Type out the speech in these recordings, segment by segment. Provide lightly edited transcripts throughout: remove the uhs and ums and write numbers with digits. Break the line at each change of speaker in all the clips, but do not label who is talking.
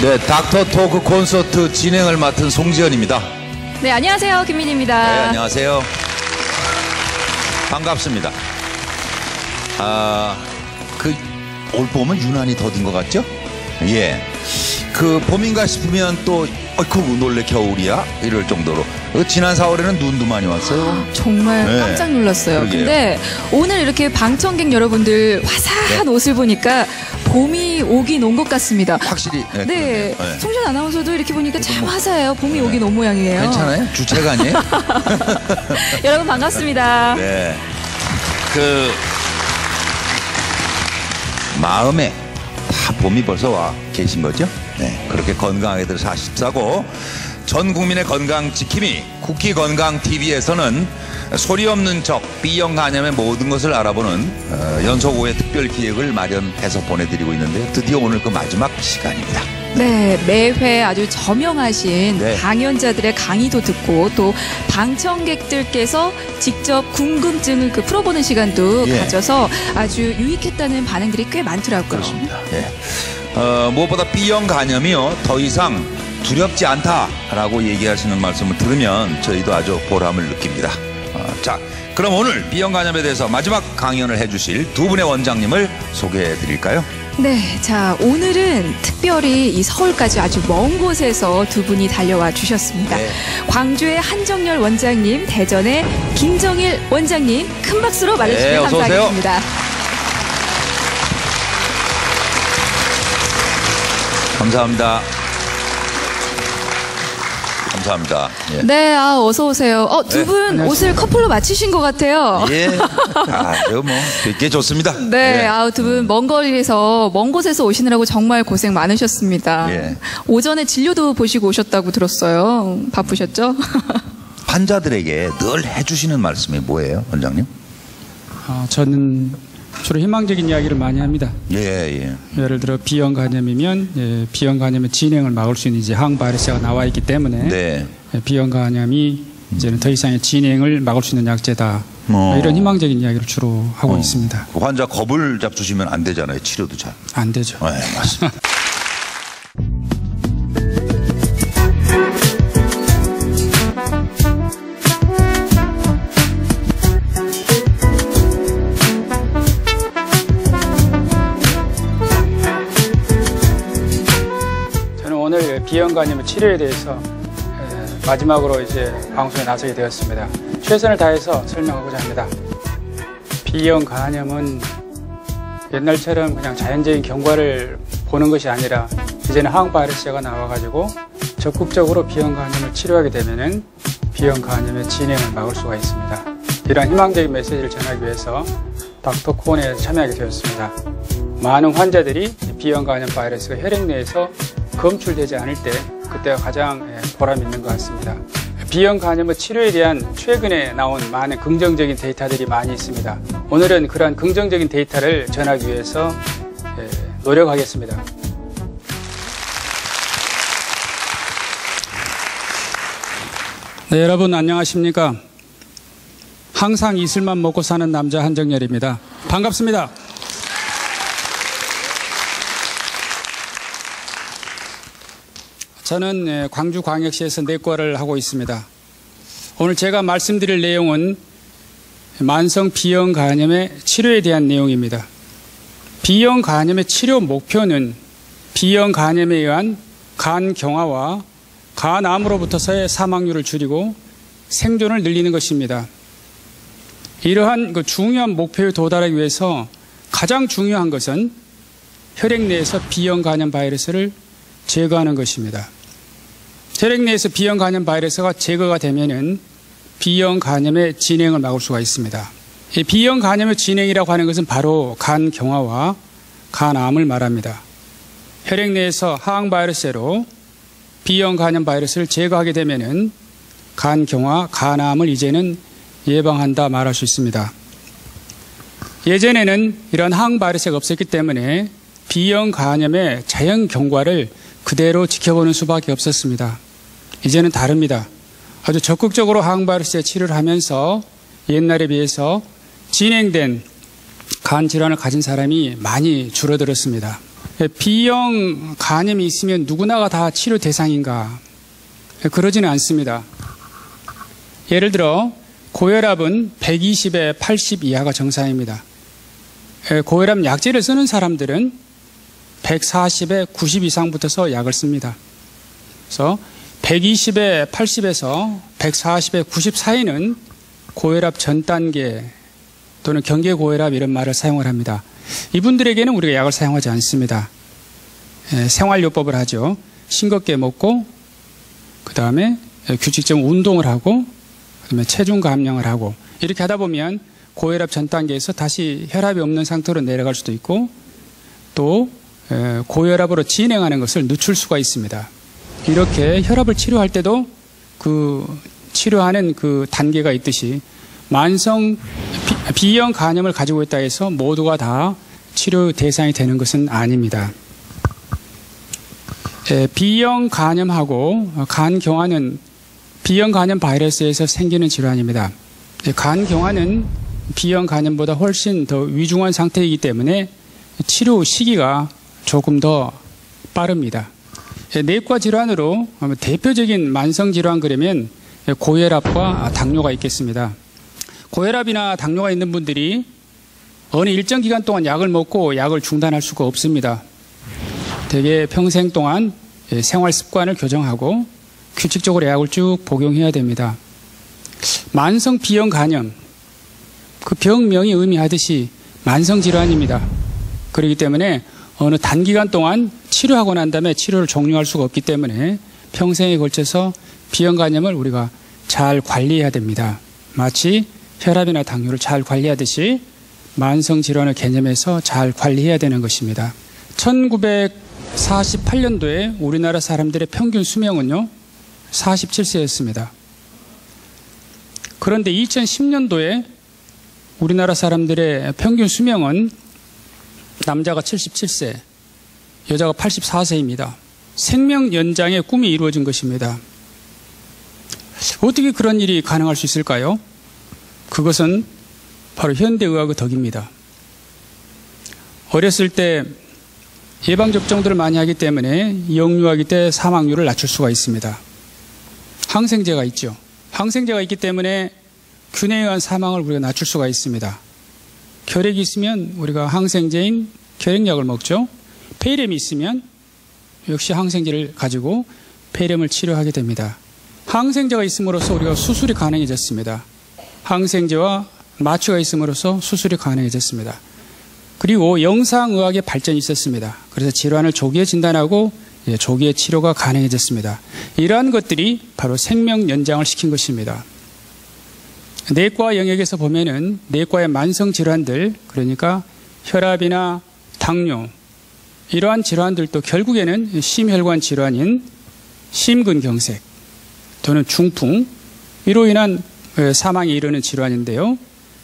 네, 닥터 토크 콘서트 진행을 맡은 송지연입니다.
네, 안녕하세요. 김민희입니다.
네, 안녕하세요. 반갑습니다. 올 봄은 유난히 더딘 것 같죠? 예. 봄인가 싶으면 또, 놀래 겨울이야? 이럴 정도로. 지난 4월에는 눈도 많이 왔어요.
정말
네.
깜짝 놀랐어요.
그러게요.
근데 오늘 이렇게 방청객 여러분들 화사한 옷을 보니까 봄이 오긴 온 것 같습니다.
확실히.
네.
네.
송지연 아나운서도 이렇게 보니까 참 화사해요. 봄이 오긴 온 모양이에요.
괜찮아요? 주체가 아니에요?
여러분 반갑습니다.
네. 마음에 다 봄이 벌써 와 계신 거죠? 네. 그렇게 건강하게들 사십사고, 전 국민의 건강 지킴이 쿠키 건강 TV에서는 소리 없는 적 B형 간염의 모든 것을 알아보는 연속 5회 특별 기획을 마련해서 보내드리고 있는데요. 드디어 오늘 그 마지막 시간입니다.
네, 매회 아주 저명하신
네.
강연자들의 강의도 듣고 또 방청객들께서 직접 궁금증을 풀어보는 시간도
예.
가져서 아주 유익했다는 반응들이 꽤 많더라고요.
그렇습니다. 예. 무엇보다 B형 간염이요, 더 이상 두렵지 않다라고 얘기하시는 말씀을 들으면 저희도 아주 보람을 느낍니다. 자, 그럼 오늘 B형 간염에 대해서 마지막 강연을 해주실 두 분의 원장님을 소개해 드릴까요?
네, 자, 오늘은 특별히 이 서울까지 아주 먼 곳에서 두 분이 달려와 주셨습니다.
네.
광주의 한정열 원장님, 대전의 김정일 원장님, 큰 박수로 맞아주시면
네, 어서 오세요.
감사하겠습니다.
감사합니다. 감사합니다. 예.
네, 어서 오세요. 두 분
네,
옷을 커플로 맞추신 것 같아요.
예. 되게 좋습니다.
네,
예.
두 분 먼 거리에서, 먼 곳에서 오시느라고 정말 고생 많으셨습니다.
예.
오전에 진료도 보시고 오셨다고 들었어요. 바쁘셨죠?
환자들에게 늘 해주시는 말씀이 뭐예요, 원장님?
저는 주로 희망적인 이야기를 많이 합니다.
예.
예를 들어 B형 간염이면 B형 간염의 진행을 막을 수 있는 이제 항바이러스가 나와 있기 때문에
네.
B형 간염이 이제는 더 이상의 진행을 막을 수 있는 약제다. 이런 희망적인 이야기를 주로 하고 있습니다.
환자 겁을 잡수시면 안 되잖아요. 치료도 잘.
안 되죠.
네, 맞습니다.
저는 오늘 B형 간염의 치료에 대해서 마지막으로 이제 방송에 나서게 되었습니다. 최선을 다해서 설명하고자 합니다. B형 간염은 옛날처럼 그냥 자연적인 경과를 보는 것이 아니라 이제는 항바이러스가 나와가지고 적극적으로 B형 간염을 치료하게 되면은 B형 간염의 진행을 막을 수가 있습니다. 이러한 희망적인 메시지를 전하기 위해서 닥터콘에 참여하게 되었습니다. 많은 환자들이 B형 간염 바이러스가 혈액 내에서 검출되지 않을 때 그때가 가장 보람 있는 것 같습니다. B형 간염의 치료에 대한 최근에 나온 많은 긍정적인 데이터들이 많이 있습니다. 오늘은 그러한 긍정적인 데이터를 전하기 위해서 노력하겠습니다. 네, 여러분 안녕하십니까? 항상 이슬만 먹고 사는 남자 한정열입니다. 반갑습니다. 저는 광주광역시에서 내과를 하고 있습니다. 오늘 제가 말씀드릴 내용은 만성 B형 간염의 치료에 대한 내용입니다. B형 간염의 치료 목표는 B형 간염에 의한 간 경화와 간암으로부터서의 사망률을 줄이고 생존을 늘리는 것입니다. 이러한 중요한 목표에 도달하기 위해서 가장 중요한 것은 혈액 내에서 B형 간염 바이러스를 제거하는 것입니다. 혈액 내에서 B형 간염 바이러스가 제거가 되면은 B형 간염의 진행을 막을 수가 있습니다. 이 B형 간염의 진행이라고 하는 것은 바로 간 경화와 간암을 말합니다. 혈액 내에서 항바이러스로 B형 간염 바이러스를 제거하게 되면은 간 경화, 간암을 이제는 예방한다 말할 수 있습니다. 예전에는 이런 항바이러스가 없었기 때문에 B형 간염의 자연 경과를 그대로 지켜보는 수밖에 없었습니다. 이제는 다릅니다. 아주 적극적으로 항바이러스에 치료를 하면서 옛날에 비해서 진행된 간 질환을 가진 사람이 많이 줄어들었습니다. B형 간염이 있으면 누구나가 다 치료 대상인가? 그러지는 않습니다. 예를 들어 고혈압은 120에 80 이하가 정상입니다. 고혈압 약제를 쓰는 사람들은 140에 90 이상부터서 약을 씁니다. 그래서 120에 80에서 140에 90 사이는 고혈압 전 단계 또는 경계고혈압 이런 말을 사용을 합니다. 이분들에게는 우리가 약을 사용하지 않습니다. 생활요법을 하죠. 싱겁게 먹고 그 다음에 규칙적 운동을 하고 그 다음에 체중 감량을 하고 이렇게 하다 보면 고혈압 전 단계에서 다시 혈압이 없는 상태로 내려갈 수도 있고 또 고혈압으로 진행하는 것을 늦출 수가 있습니다. 이렇게 혈압을 치료할 때도 그 치료하는 그 단계가 있듯이 만성 B형 간염을 가지고 있다 해서 모두가 다 치료 대상이 되는 것은 아닙니다. B형 간염하고 간경화는 B형 간염 바이러스에서 생기는 질환입니다. 간경화는 B형 간염보다 훨씬 더 위중한 상태이기 때문에 치료 시기가 조금 더 빠릅니다. 내과 질환으로 대표적인 만성 질환 그러면 고혈압과 당뇨가 있겠습니다. 고혈압이나 당뇨가 있는 분들이 어느 일정 기간 동안 약을 먹고 약을 중단할 수가 없습니다. 대개 평생 동안 생활 습관을 교정하고 규칙적으로 약을 쭉 복용해야 됩니다. 만성 B형 간염, 그 병명이 의미하듯이 만성 질환입니다. 그렇기 때문에 어느 단기간 동안 치료하고 난 다음에 치료를 종료할 수가 없기 때문에 평생에 걸쳐서 B형 간염을 우리가 잘 관리해야 됩니다. 마치 혈압이나 당뇨를 잘 관리하듯이 만성 질환을 개념해서 잘 관리해야 되는 것입니다. 1948년도에 우리나라 사람들의 평균 수명은요 47세였습니다. 그런데 2010년도에 우리나라 사람들의 평균 수명은 남자가 77세, 여자가 84세입니다. 생명 연장의 꿈이 이루어진 것입니다. 어떻게 그런 일이 가능할 수 있을까요? 그것은 바로 현대의학의 덕입니다. 어렸을 때 예방접종들을 많이 하기 때문에 영유아기 때 사망률을 낮출 수가 있습니다. 항생제가 있죠. 항생제가 있기 때문에 균에 의한 사망을 우리가 낮출 수가 있습니다. 결핵이 있으면 우리가 항생제인 결핵약을 먹죠. 폐렴이 있으면 역시 항생제를 가지고 폐렴을 치료하게 됩니다. 항생제가 있음으로써 우리가 수술이 가능해졌습니다. 항생제와 마취가 있음으로써 수술이 가능해졌습니다. 그리고 영상의학의 발전이 있었습니다. 그래서 질환을 조기에 진단하고 조기에 치료가 가능해졌습니다. 이러한 것들이 바로 생명 연장을 시킨 것입니다. 내과 영역에서 보면은 내과의 만성 질환들, 그러니까 혈압이나 당뇨, 이러한 질환들도 결국에는 심혈관 질환인 심근경색 또는 중풍, 이로 인한 사망에 이르는 질환인데요.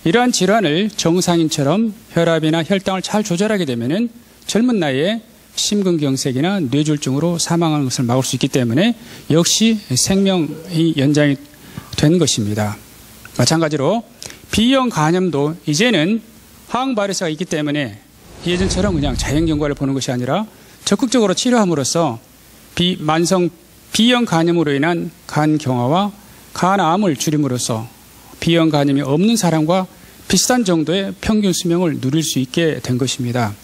이러한 질환을 정상인처럼 혈압이나 혈당을 잘 조절하게 되면은 젊은 나이에 심근경색이나 뇌졸중으로 사망하는 것을 막을 수 있기 때문에 역시 생명이 연장이 된 것입니다. 마찬가지로 B형 간염도 이제는 항바이러스가 있기 때문에 예전처럼 그냥 자연 경과를 보는 것이 아니라 적극적으로 치료함으로써 만성 B형 간염으로 인한 간 경화와 간암을 줄임으로써 B형 간염이 없는 사람과 비슷한 정도의 평균 수명을 누릴 수 있게 된 것입니다.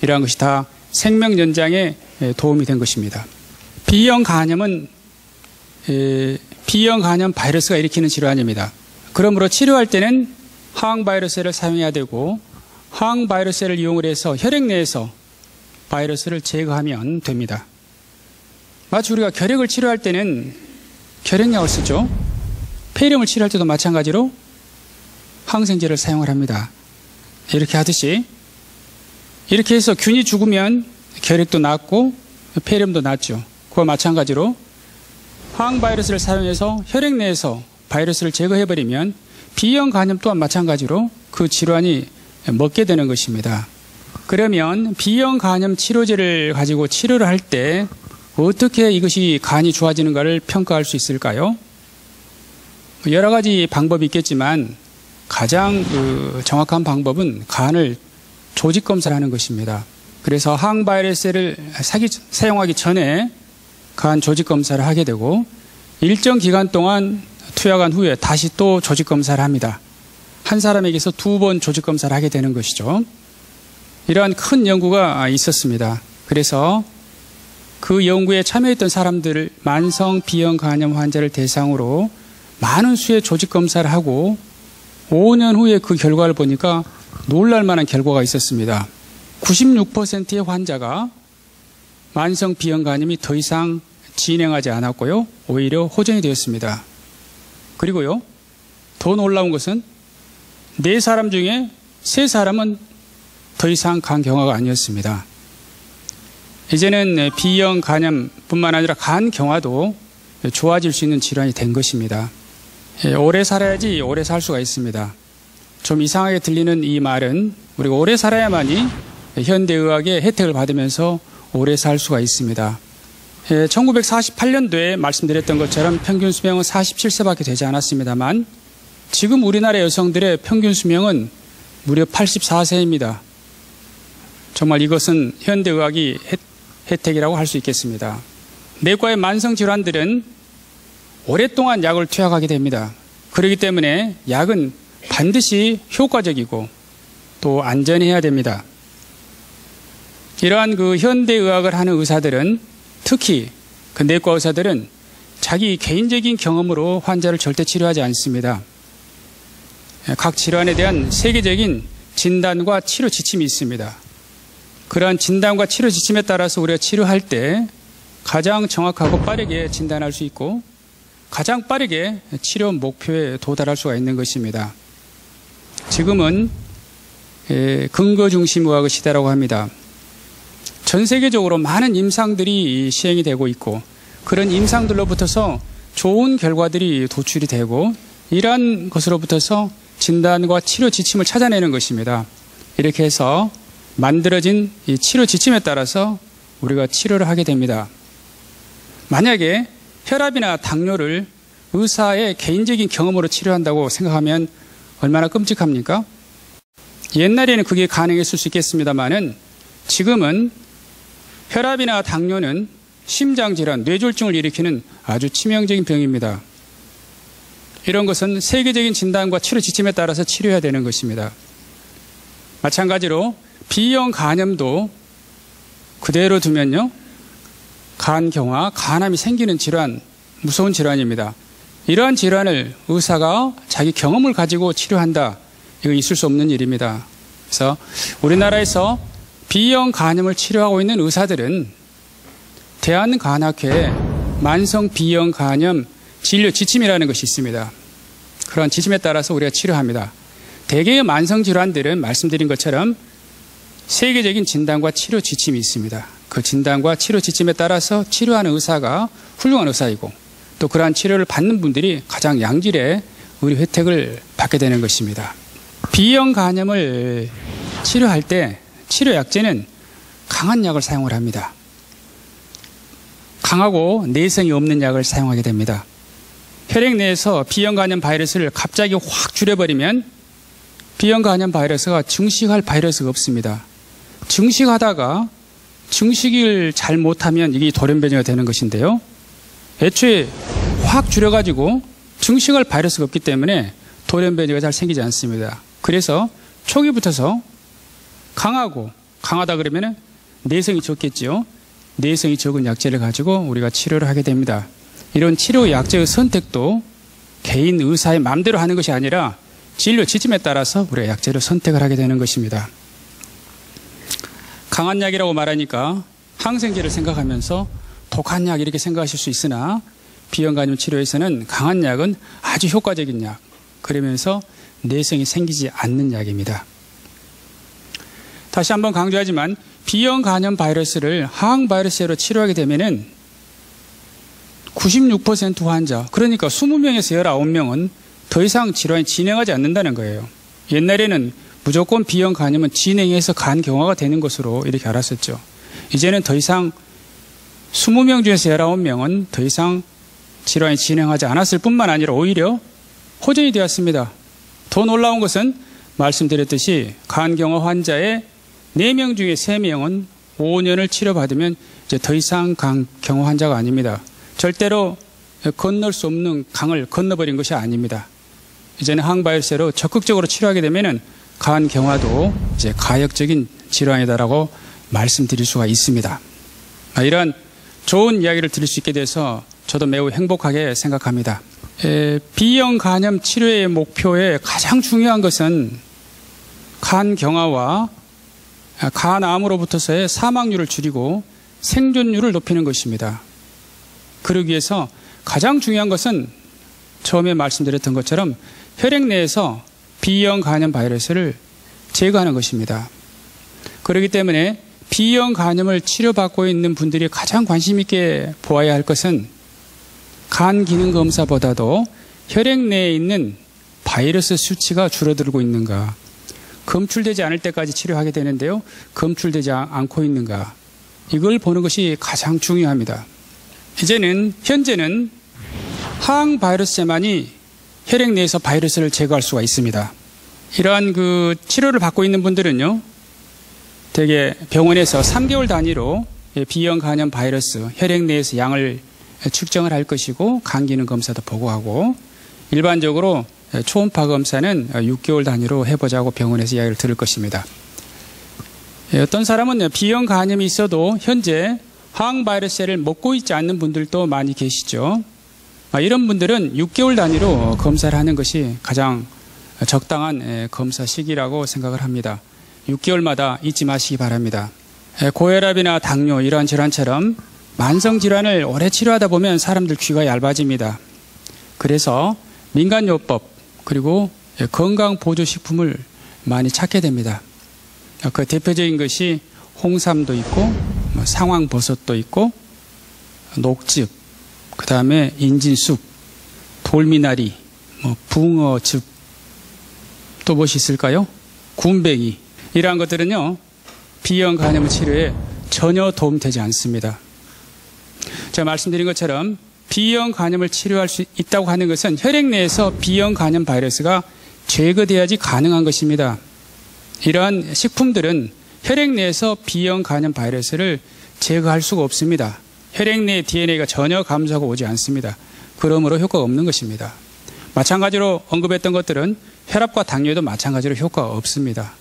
이러한 것이 다 생명 연장에 도움이 된 것입니다. B형 간염은 B형 간염 바이러스가 일으키는 질환입니다. 그러므로 치료할 때는 항바이러스를 사용해야 되고 항바이러스를 이용을 해서 혈액 내에서 바이러스를 제거하면 됩니다. 마치 우리가 결핵을 치료할 때는 결핵약을 쓰죠. 폐렴을 치료할 때도 마찬가지로 항생제를 사용을 합니다. 이렇게 하듯이 이렇게 해서 균이 죽으면 결핵도 낫고 폐렴도 낫죠. 그와 마찬가지로 항바이러스를 사용해서 혈액 내에서 바이러스를 제거해버리면 B형 간염 또한 마찬가지로 그 질환이 먹게 되는 것입니다. 그러면 B형 간염 치료제를 가지고 치료를 할 때 어떻게 이것이 간이 좋아지는가를 평가할 수 있을까요? 여러 가지 방법이 있겠지만 가장 정확한 방법은 간을 조직 검사를 하는 것입니다. 그래서 항바이러스를 사용하기 전에 간 조직 검사를 하게 되고 일정 기간 동안 투약한 후에 다시 또 조직 검사를 합니다. 한 사람에게서 2번 조직 검사를 하게 되는 것이죠. 이러한 큰 연구가 있었습니다. 그래서 그 연구에 참여했던 사람들을 만성 B형 간염 환자를 대상으로 많은 수의 조직 검사를 하고 5년 후에 그 결과를 보니까 놀랄 만한 결과가 있었습니다. 96%의 환자가 만성 B형 간염이 더 이상 진행하지 않았고요. 오히려 호전이 되었습니다. 그리고요, 더 놀라운 것은 4사람 중에 3사람은 더 이상 간경화가 아니었습니다. 이제는 B형 간염뿐만 아니라 간경화도 좋아질 수 있는 질환이 된 것입니다. 오래 살아야지 오래 살 수가 있습니다. 좀 이상하게 들리는 이 말은 우리가 오래 살아야만이 현대의학의 혜택을 받으면서 오래 살 수가 있습니다. 1948년도에 말씀드렸던 것처럼 평균 수명은 47세밖에 되지 않았습니다만 지금 우리나라 여성들의 평균 수명은 무려 84세입니다. 정말 이것은 현대의학이 혜택이라고 할 수 있겠습니다. 내과의 만성질환들은 오랫동안 약을 투약하게 됩니다. 그렇기 때문에 약은 반드시 효과적이고 또 안전해야 됩니다. 이러한 현대의학을 하는 의사들은 특히 내과 의사들은 자기 개인적인 경험으로 환자를 절대 치료하지 않습니다. 각 질환에 대한 세계적인 진단과 치료 지침이 있습니다. 그러한 진단과 치료 지침에 따라서 우리가 치료할 때 가장 정확하고 빠르게 진단할 수 있고 가장 빠르게 치료 목표에 도달할 수가 있는 것입니다. 지금은 근거 중심 의학의 시대라고 합니다. 전 세계적으로 많은 임상들이 시행이 되고 있고 그런 임상들로부터서 좋은 결과들이 도출이 되고 이러한 것으로부터서 진단과 치료 지침을 찾아내는 것입니다. 이렇게 해서 만들어진 이 치료 지침에 따라서 우리가 치료를 하게 됩니다. 만약에 혈압이나 당뇨를 의사의 개인적인 경험으로 치료한다고 생각하면 얼마나 끔찍합니까? 옛날에는 그게 가능했을 수 있겠습니다만은 지금은 혈압이나 당뇨는 심장질환, 뇌졸중을 일으키는 아주 치명적인 병입니다. 이런 것은 세계적인 진단과 치료 지침에 따라서 치료해야 되는 것입니다. 마찬가지로 B형 간염도 그대로 두면요, 간경화, 간암이 생기는 질환, 무서운 질환입니다. 이러한 질환을 의사가 자기 경험을 가지고 치료한다, 이건 있을 수 없는 일입니다. 그래서 우리나라에서 B형 간염을 치료하고 있는 의사들은 대한간학회에 만성 B형 간염 진료 지침이라는 것이 있습니다. 그런 지침에 따라서 우리가 치료합니다. 대개의 만성 질환들은 말씀드린 것처럼 세계적인 진단과 치료 지침이 있습니다. 그 진단과 치료 지침에 따라서 치료하는 의사가 훌륭한 의사이고 또 그러한 치료를 받는 분들이 가장 양질의 의료 혜택을 받게 되는 것입니다. B형 간염을 치료할 때 치료 약제는 강한 약을 사용을 합니다. 강하고 내성이 없는 약을 사용하게 됩니다. 혈액 내에서 B형 간염 바이러스를 갑자기 확 줄여버리면 B형 간염 바이러스가 증식할 바이러스가 없습니다. 증식하다가 증식을 잘 못하면 이게 돌연변이가 되는 것인데요. 애초에 확 줄여가지고 증식할 바이러스가 없기 때문에 돌연변이가 잘 생기지 않습니다. 그래서 초기부터서 강하다 그러면 내성이 적겠지요. 내성이 적은 약제를 가지고 우리가 치료를 하게 됩니다. 이런 치료 약제의 선택도 개인 의사의 마음대로 하는 것이 아니라 진료 지침에 따라서 우리가 약제를 선택을 하게 되는 것입니다. 강한 약이라고 말하니까 항생제를 생각하면서 독한 약 이렇게 생각하실 수 있으나 B형 간염 치료에서는 강한 약은 아주 효과적인 약, 그러면서 내성이 생기지 않는 약입니다. 다시 한번 강조하지만 B형 간염 바이러스를 항바이러스제로 치료하게 되면은 96% 환자, 그러니까 20명에서 19명은 더 이상 질환이 진행하지 않는다는 거예요. 옛날에는 무조건 B형 간염은 진행해서 간 경화가 되는 것으로 이렇게 알았었죠. 이제는 더 이상 20명 중에서 19명은 더 이상 질환이 진행하지 않았을 뿐만 아니라 오히려 호전이 되었습니다. 더 놀라운 것은 말씀드렸듯이 간 경화 환자의 4명 중에 3명은 5년을 치료받으면 이제 더 이상 간 경화 환자가 아닙니다. 절대로 건널 수 없는 강을 건너버린 것이 아닙니다. 이제는 항바이러스로 적극적으로 치료하게 되면은 간 경화도 이제 가역적인 질환이다라고 말씀드릴 수가 있습니다. 이런 좋은 이야기를 들을 수 있게 돼서 저도 매우 행복하게 생각합니다. B형 간염 치료의 목표에 가장 중요한 것은 간 경화와 간암으로부터서의 사망률을 줄이고 생존율을 높이는 것입니다. 그러기 위해서 가장 중요한 것은 처음에 말씀드렸던 것처럼 혈액 내에서 B형 간염 바이러스를 제거하는 것입니다. 그렇기 때문에 B형 간염을 치료받고 있는 분들이 가장 관심 있게 보아야 할 것은 간 기능 검사보다도 혈액 내에 있는 바이러스 수치가 줄어들고 있는가, 검출되지 않을 때까지 치료하게 되는데요, 검출되지 않고 있는가, 이걸 보는 것이 가장 중요합니다. 현재는 항바이러스제만이 혈액 내에서 바이러스를 제거할 수가 있습니다. 이러한 치료를 받고 있는 분들은요, 대개 병원에서 3개월 단위로 B형 간염 바이러스 혈액 내에서 양을 측정을 할 것이고 간 기능 검사도 보고하고, 일반적으로 초음파 검사는 6개월 단위로 해보자고 병원에서 이야기를 들을 것입니다. 어떤 사람은 B형 간염이 있어도 현재 항바이러스를 먹고 있지 않는 분들도 많이 계시죠. 이런 분들은 6개월 단위로 검사를 하는 것이 가장 적당한 검사 시기라고 생각을 합니다. 6개월마다 잊지 마시기 바랍니다. 고혈압이나 당뇨 이러한 질환처럼 만성질환을 오래 치료하다 보면 사람들 귀가 얇아집니다. 그래서 민간요법 그리고 건강보조식품을 많이 찾게 됩니다. 그 대표적인 것이 홍삼도 있고 상황버섯도 있고 녹즙, 그 다음에 인진쑥, 돌미나리, 붕어즙, 또 무엇이 있을까요? 군뱅이. 이러한 것들은요, B형 간염 치료에 전혀 도움되지 않습니다. 제가 말씀드린 것처럼 B형 간염을 치료할 수 있다고 하는 것은 혈액 내에서 B형 간염 바이러스가 제거돼야지 가능한 것입니다. 이러한 식품들은 혈액 내에서 B형 간염 바이러스를 제거할 수가 없습니다. 혈액 내 DNA가 전혀 감소하고 오지 않습니다. 그러므로 효과가 없는 것입니다. 마찬가지로 언급했던 것들은 혈압과 당뇨에도 마찬가지로 효과가 없습니다.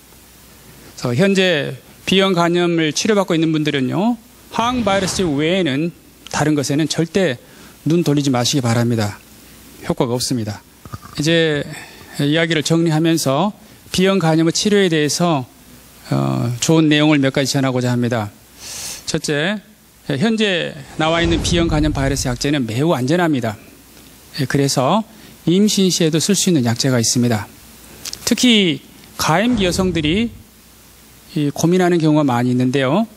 그래서 현재 B형 간염을 치료받고 있는 분들은요, 항바이러스 외에는 다른 것에는 절대 눈 돌리지 마시기 바랍니다. 효과가 없습니다. 이제 이야기를 정리하면서 B형 간염의 치료에 대해서 좋은 내용을 몇 가지 전하고자 합니다. 첫째, 현재 나와 있는 B형 간염 바이러스 약제는 매우 안전합니다. 그래서 임신 시에도 쓸 수 있는 약제가 있습니다. 특히 가임기 여성들이 고민하는 경우가 많이 있는데요.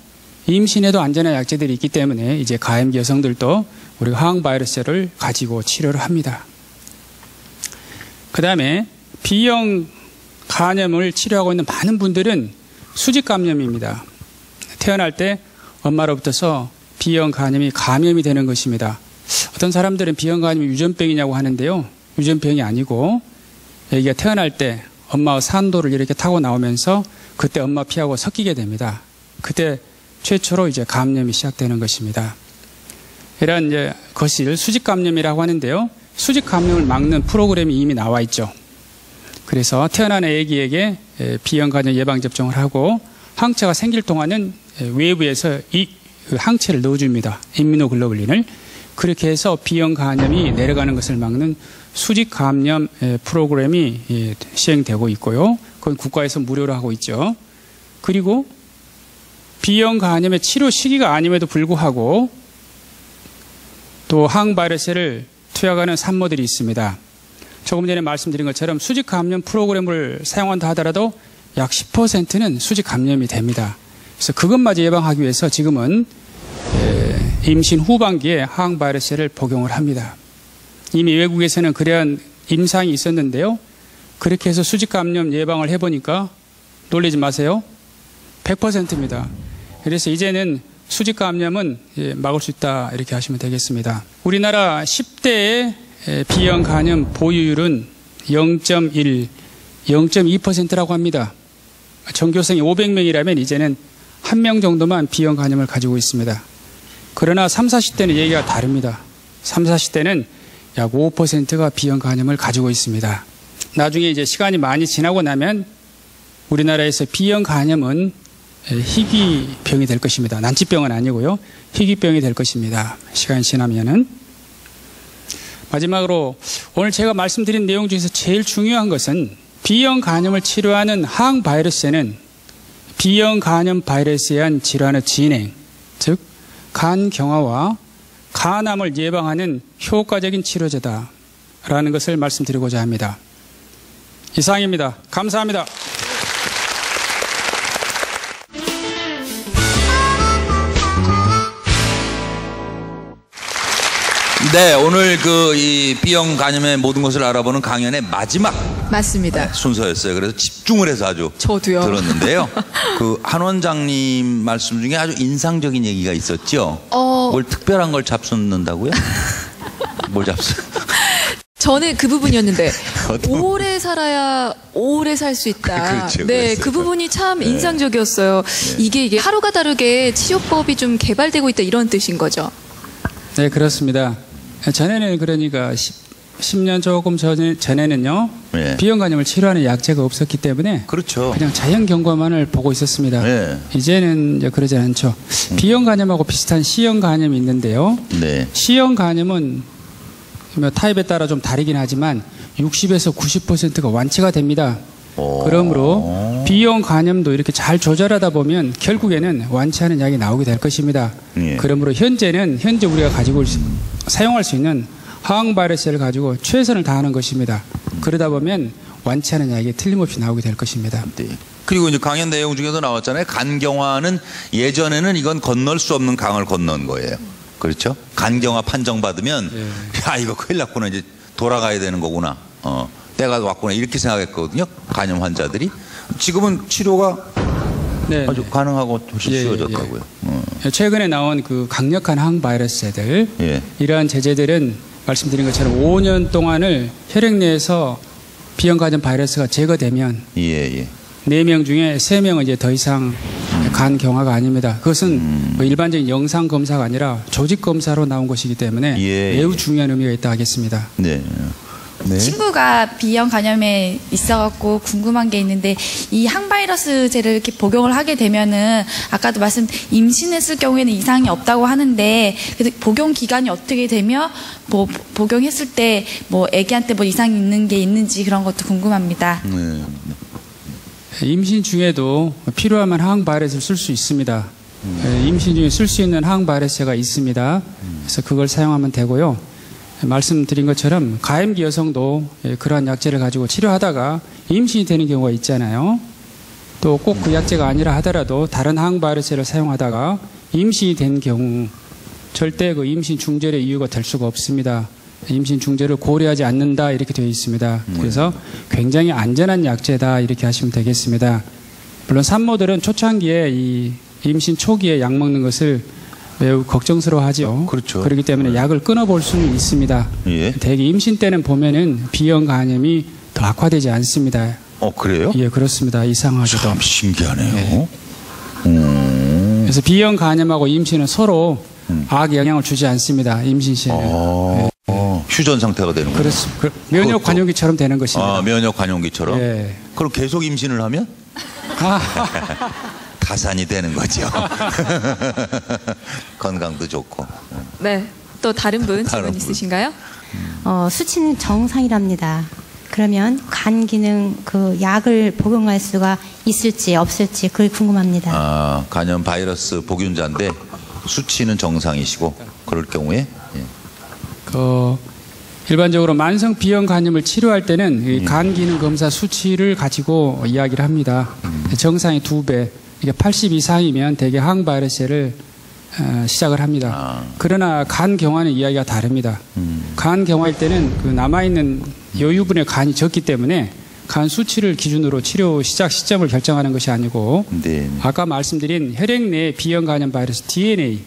임신에도 안전한 약제들이 있기 때문에 이제 가임기 여성들도 우리가 항바이러스를 가지고 치료를 합니다. 그 다음에 B형 간염을 치료하고 있는 많은 분들은 수직 감염입니다. 태어날 때 엄마로부터서 B형 간염이 감염이 되는 것입니다. 어떤 사람들은 B형 간염이 유전병이냐고 하는데요. 유전병이 아니고 애기가 태어날 때 엄마와 산도를 이렇게 타고 나오면서 그때 엄마 피하고 섞이게 됩니다. 그때 최초로 이제 감염이 시작되는 것입니다. 이런 이제 것을 수직 감염이라고 하는데요. 수직 감염을 막는 프로그램이 이미 나와 있죠. 그래서 태어난 아기에게 B형 간염 예방 접종을 하고 항체가 생길 동안은 외부에서 이 항체를 넣어줍니다. 임무노글로불린을. 그렇게 해서 B형 간염이 내려가는 것을 막는 수직 감염 프로그램이 시행되고 있고요. 그건 국가에서 무료로 하고 있죠. 그리고 B형 간염의 치료 시기가 아님에도 불구하고 또 항바이러스를 투약하는 산모들이 있습니다. 조금 전에 말씀드린 것처럼 수직 감염 프로그램을 사용한다 하더라도 약 10%는 수직 감염이 됩니다. 그래서 그것마저 예방하기 위해서 지금은 임신 후반기에 항바이러스를 복용을 합니다. 이미 외국에서는 그러한 임상이 있었는데요. 그렇게 해서 수직 감염 예방을 해보니까 놀리지 마세요. 100%입니다. 그래서 이제는 수직 감염은 막을 수 있다 이렇게 하시면 되겠습니다. 우리나라 10대의 B형 간염 보유율은 0.1, 0.2%라고 합니다. 전교생이 500명이라면 이제는 1명 정도만 B형 간염을 가지고 있습니다. 그러나 30, 40대는 얘기가 다릅니다. 30, 40대는 약 5%가 B형 간염을 가지고 있습니다. 나중에 이제 시간이 많이 지나고 나면 우리나라에서 B형 간염은 희귀병이 될 것입니다. 난치병은 아니고요. 희귀병이 될 것입니다. 시간이 지나면은. 마지막으로 오늘 제가 말씀드린 내용 중에서 제일 중요한 것은 B형 간염을 치료하는 항바이러스에는 B형 간염 바이러스에 의한 질환의 진행, 즉 간경화와 간암을 예방하는 효과적인 치료제다라는 것을 말씀드리고자 합니다. 이상입니다. 감사합니다.
네, 오늘 이 B형 간염의 모든 것을 알아보는 강연의 마지막
맞습니다.
순서였어요. 그래서 집중을 해서 아주
저도요.
들었는데요. 한 원장님 말씀 중에 아주 인상적인 얘기가 있었죠. 뭘 특별한 걸 잡숫는다고요? 뭘 잡수?
저는 그 부분이었는데 오래 살아야 오래 살 수 있다.
그렇죠,
네,
그랬어요.
그 부분이 참 인상적이었어요. 이게 하루가 다르게 치료법이 좀 개발되고 있다 이런 뜻인 거죠.
네, 그렇습니다. 전에는 그러니까 10년 조금 전에는요.
네.
B형 간염을 치료하는 약제가 없었기 때문에
그렇죠.
그냥 자연 경과만을 보고 있었습니다.
네.
이제는 이제 그러지 않죠. B형 간염하고 비슷한 C형 간염이 있는데요.
네.
C형 간염은 타입에 따라 좀 다르긴 하지만 60에서 90%가 완치가 됩니다. 그러므로 B형 간염도 이렇게 잘 조절하다 보면 결국에는 완치하는 약이 나오게 될 것입니다.
예.
그러므로 현재 우리가 가지고 사용할 수 있는 항바이러스를 가지고 최선을 다하는 것입니다. 그러다 보면 완치하는 약이 틀림없이 나오게 될 것입니다.
네. 그리고 이제 강연 내용 중에도 나왔잖아요. 간경화는 예전에는 이건 건널 수 없는 강을 건넌 거예요. 그렇죠? 간경화 판정받으면 야 이거 큰일 났구나 이제 돌아가야 되는 거구나. 때가 왔구나 이렇게 생각했거든요. 간염 환자들이. 지금은 치료가
네,
아주 가능하고 훨씬
예,
쉬워졌다고요.
최근에 나온 그 강력한 항바이러스들
예.
이러한 제재들은 말씀드린 것처럼 5년 동안을 혈액 내에서 B형 간염 바이러스가 제거되면
예.
4명 중에 3명은 이제 더 이상 간 경화가 아닙니다. 그것은 뭐 일반적인 영상 검사가 아니라 조직 검사로 나온 것이기 때문에 매우 중요한 의미가 있다 하겠습니다.
네. 네.
친구가 B형 간염에 있어갖고 궁금한 게 있는데 이 항바이러스제를 이렇게 복용을 하게 되면은 아까도 임신했을 경우에는 이상이 없다고 하는데 복용 기간이 어떻게 되며 뭐 복용했을 때 뭐 아기한테 뭐 이상이 있는 게 있는지 그런 것도 궁금합니다.
네.
임신 중에도 필요하면 항바이러스를 쓸 수 있습니다. 임신 중에 쓸 수 있는 항바이러스가 있습니다. 그래서 그걸 사용하면 되고요. 말씀드린 것처럼 가임기 여성도 그러한 약제를 가지고 치료하다가 임신이 되는 경우가 있잖아요. 또 꼭 그 약제가 아니라 하더라도 다른 항바이러스를 사용하다가 임신이 된 경우 절대 그 임신 중절의 이유가 될 수가 없습니다. 임신 중절을 고려하지 않는다 이렇게 되어 있습니다. 그래서 굉장히 안전한 약제다 이렇게 하시면 되겠습니다. 물론 산모들은 초창기에 이 임신 초기에 약 먹는 것을 매우 걱정스러워하죠.
그렇죠.
그렇기 때문에 약을 끊어볼 수는 있습니다.
예.
대개 임신 때는 보면은 B형 간염이 더 악화되지 않습니다.
그래요?
예, 그렇습니다. 이상하게도.
참 신기하네요.
그래서 B형 간염하고 임신은 서로 악 영향을 주지 않습니다. 임신 시에는.
휴전 상태가 되는 거예요.
그렇습니다. 면역 관용기처럼 되는 것입니다.
면역 관용기처럼.
예.
그럼 계속 임신을 하면 타산이 되는 거죠. 건강도 좋고.
네, 또 다른 분 질문 있으신가요?
수치는 정상이랍니다. 그러면 간 기능 그 약을 복용할 수가 있을지 없을지 그게 궁금합니다.
간염 바이러스 복균자인데 수치는 정상이시고 그럴 경우에
일반적으로 만성 B형 간염을 치료할 때는 이 간 기능 검사 수치를 가지고 이야기를 합니다. 정상이 2배, 이게 80 이상이면 대개 항바이러스를 시작을 합니다. 그러나 간 경화는 이야기가 다릅니다. 간 경화일 때는 그 남아있는 여유분의 간이 적기 때문에 간 수치를 기준으로 치료 시작 시점을 결정하는 것이 아니고
네.
아까 말씀드린 혈액 내 B형 간염 바이러스 DNA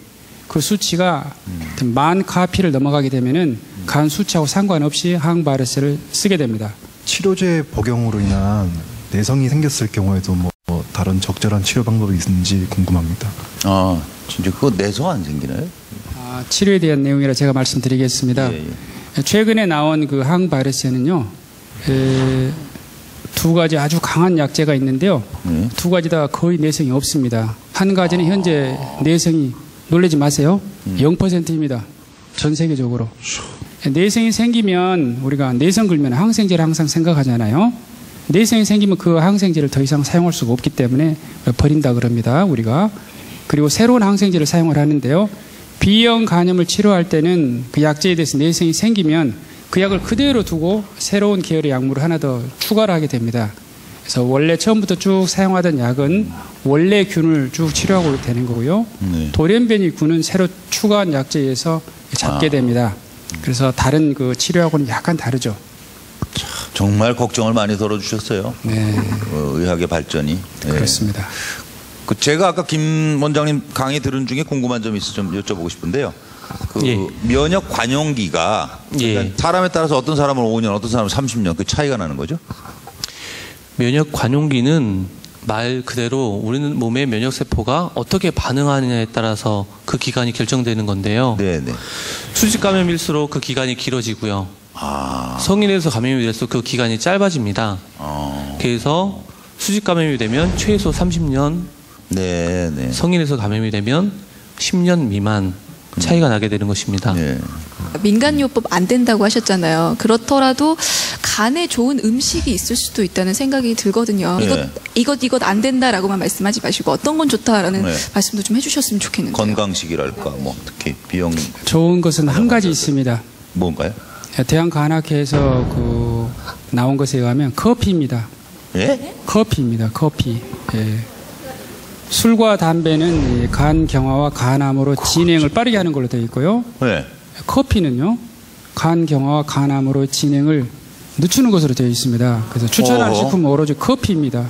그 수치가 10,000카피를 넘어가게 되면은 간 수치하고 상관없이 항바이러스를 쓰게 됩니다.
치료제 복용으로 인한 내성이 생겼을 경우에도 뭐 다른 적절한 치료 방법이 있는지 궁금합니다.
아, 진짜 그거 내성 안 생기나요?
치료에 대한 내용이라 제가 말씀드리겠습니다.
예.
최근에 나온 그 항바이러스에는요, 두 가지 아주 강한 약제가 있는데요. 두 가지 다 거의 내성이 없습니다. 한 가지는 현재 내성이, 놀라지 마세요, 0%입니다. 전 세계적으로. 내성이 생기면 우리가 내성 걸면 항생제를 항상 생각하잖아요. 내성이 생기면 그 항생제를 더 이상 사용할 수가 없기 때문에 버린다 그럽니다, 우리가. 그리고 새로운 항생제를 사용을 하는데요. B형 간염을 치료할 때는 그 약제에 대해서 내성이 생기면 그 약을 그대로 두고 새로운 계열의 약물을 하나 더 추가를 하게 됩니다. 그래서 원래 처음부터 쭉 사용하던 약은 원래 균을 쭉 치료하고 되는 거고요. 돌연변이 균은 새로 추가한 약제에 의해서 잡게 됩니다. 그래서 다른 그 치료하고는 약간 다르죠.
정말 걱정을 많이 덜어주셨어요.
네.
의학의 발전이. 네.
그렇습니다.
제가 아까 김 원장님 강의 들은 중에 궁금한 점이 있어서 좀 여쭤보고 싶은데요. 면역 관용기가 그러니까 사람에 따라서 어떤 사람은 5년, 어떤 사람은 30년 그 차이가 나는 거죠?
면역 관용기는 말 그대로 우리 몸의 면역 세포가 어떻게 반응하느냐에 따라서 그 기간이 결정되는 건데요.
네네.
수직 감염일수록 그 기간이 길어지고요. 성인에서 감염이 될수록 그 기간이 짧아집니다. 그래서 수직 감염이 되면 최소 30년,
네네.
성인에서 감염이 되면 10년 미만 차이가 나게 되는 것입니다.
네.
민간요법 안 된다고 하셨잖아요. 그렇더라도 간에 좋은 음식이 있을 수도 있다는 생각이 들거든요.
네.
이것 안 된다라고만 말씀하지 마시고 어떤 건 좋다라는 말씀도 좀 해주셨으면 좋겠는데요.
건강식이랄까 뭐 특히 B형
좋은 것은 한 가지 있습니다.
뭔가요?
대한간학회에서 그 나온 것에 의하면 커피입니다.
예?
커피입니다. 커피. 예. 술과 담배는 간 경화와 간암으로 진행을 빠르게 하는 걸로 되어 있고요.
네.
커피는요, 간 경화와 간암으로 진행을 늦추는 것으로 되어 있습니다. 그래서 추천하는 식품은 오로지 커피입니다.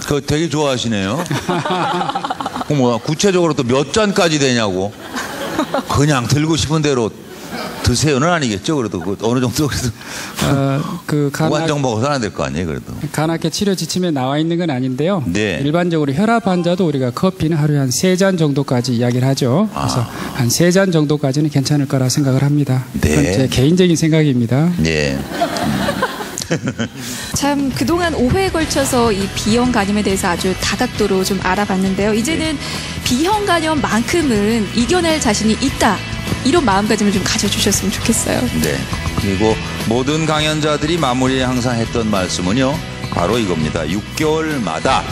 그거 되게 좋아하시네요. 뭐 구체적으로 또 몇 잔까지 되냐고. 그냥 들고 싶은 대로 드세요는 아니겠죠. 그래도 어느 정도 그래도 무한정 먹어서는 안 될 거 아니에요. 그래도
간학회 치료 지침에 나와 있는 건 아닌데요.
네.
일반적으로 혈압 환자도 우리가 커피는 하루에 한 3잔 정도까지 이야기를 하죠. 그래서 한 3잔 정도까지는 괜찮을 거라 생각을 합니다.
네.
그건 제 개인적인 생각입니다.
네.
참 그동안 5회에 걸쳐서 이 B형 간염에 대해서 아주 다각도로 좀 알아봤는데요. 이제는 B형 간염만큼은 이겨낼 자신이 있다. 이런 마음가짐을 좀 가져주셨으면 좋겠어요.
네. 그리고 모든 강연자들이 마무리에 항상 했던 말씀은요. 바로 이겁니다. 6개월마다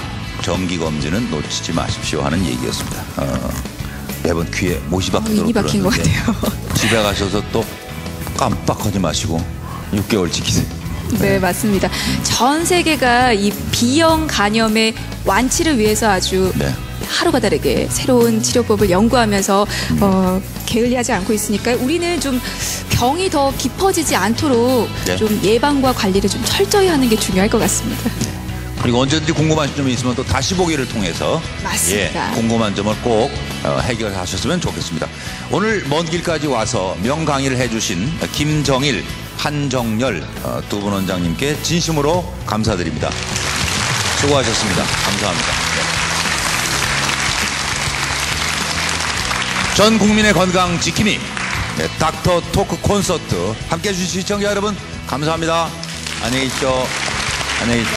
정기검진은 놓치지 마십시오 하는 얘기였습니다. 매번 귀에 못이 박히도록
입이 박힌 것 같아요.
집에 가셔서 또 깜빡하지 마시고 6개월 지키세요.
네, 맞습니다. 전 세계가 이 B형 간염의 완치를 위해서 아주 하루가 다르게 새로운 치료법을 연구하면서 게을리하지 않고 있으니까요. 우리는 좀 병이 더 깊어지지 않도록 좀 예방과 관리를 좀 철저히 하는 게 중요할 것 같습니다.
그리고 언제든지 궁금하신 점이 있으면 또 다시 보기를 통해서
맞습니다.
궁금한 점을 꼭 해결하셨으면 좋겠습니다. 오늘 먼 길까지 와서 명강의를 해주신 김정일, 한정열 두 분 원장님께 진심으로 감사드립니다. 수고하셨습니다. 감사합니다. 전 국민의 건강 지킴이 닥터 토크 콘서트 함께해 주신 시청자 여러분 감사합니다. 안녕히 계십시오. 안녕히 계십시오.